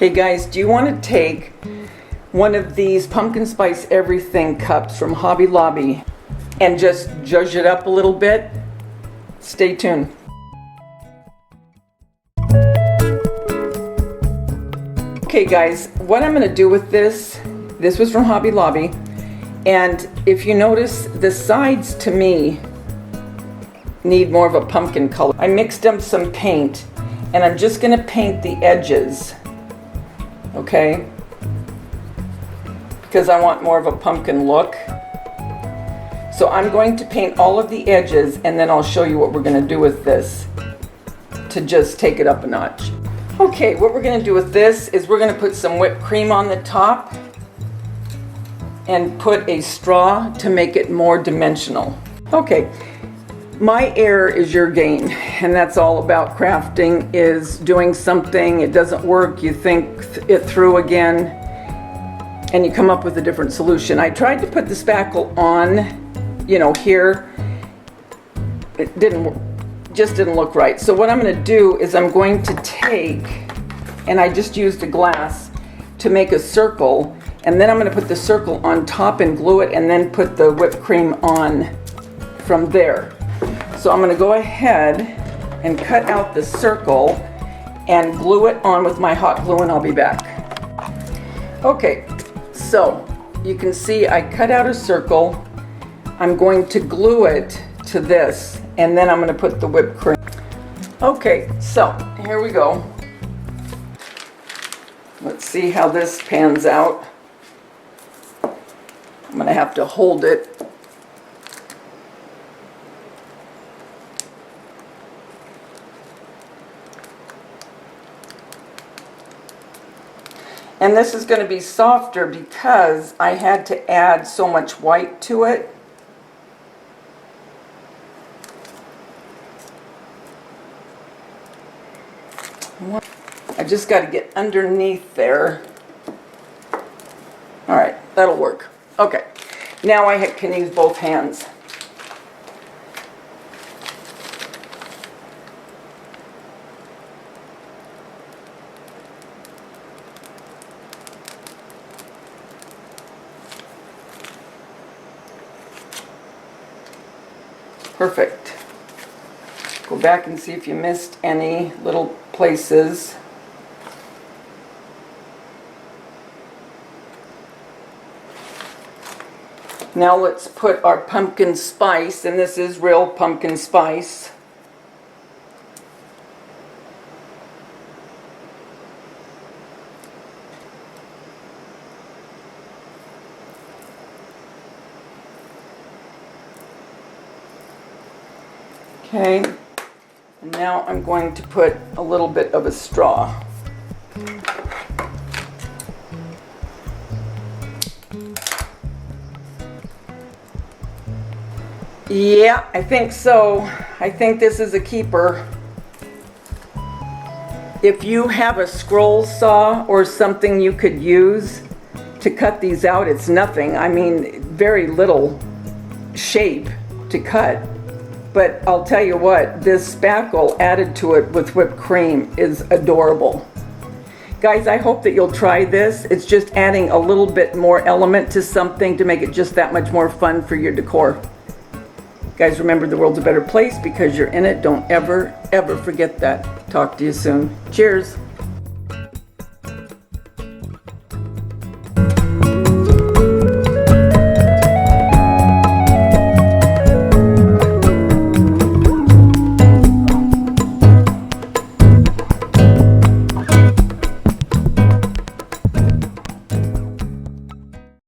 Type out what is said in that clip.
Hey guys, do you want to take one of these pumpkin spice everything cups from Hobby Lobby and just zhuzh it up a little bit? Stay tuned. Okay guys, what I'm going to do with this was from Hobby Lobby, and if you notice, the sides to me need more of a pumpkin color. I mixed up some paint and I'm just going to paint the edges, okay, because I want more of a pumpkin look. So I'm going to paint all of the edges and then I'll show you what we're going to do with this to just take it up a notch. Okay, what we're going to do with this is we're going to put some whipped cream on the top and put a straw to make it more dimensional. Okay, my error is your gain, and that's all about crafting, is doing something, it doesn't work, you think it through again, and you come up with a different solution. I tried to put the spackle on, you know, here. It just didn't look right. So what I'm going to do is I'm going to take, and I just used a glass to make a circle, and then I'm going to put the circle on top and glue it, and then put the whipped cream on from there. So I'm going to go ahead and cut out the circle and glue it on with my hot glue, and I'll be back. Okay, so you can see I cut out a circle. I'm going to glue it to this, and then I'm going to put the whipped cream. Okay, so here we go. Let's see how this pans out. I'm going to have to hold it. And this is going to be softer because I had to add so much white to it. I just got to get underneath there. All right, that'll work. Okay, now I can use both hands. Perfect. Go back and see if you missed any little places. Now let's put our pumpkin spice, and this is real pumpkin spice. Okay, and now I'm going to put a little bit of a straw. Yeah, I think so. I think this is a keeper. If you have a scroll saw or something you could use to cut these out, it's nothing. I mean, very little shape to cut. But I'll tell you what, this spackle added to it with whipped cream is adorable. Guys, I hope that you'll try this. It's just adding a little bit more element to something to make it just that much more fun for your decor. Guys, remember, the world's a better place because you're in it. Don't ever, ever forget that. Talk to you soon. Cheers.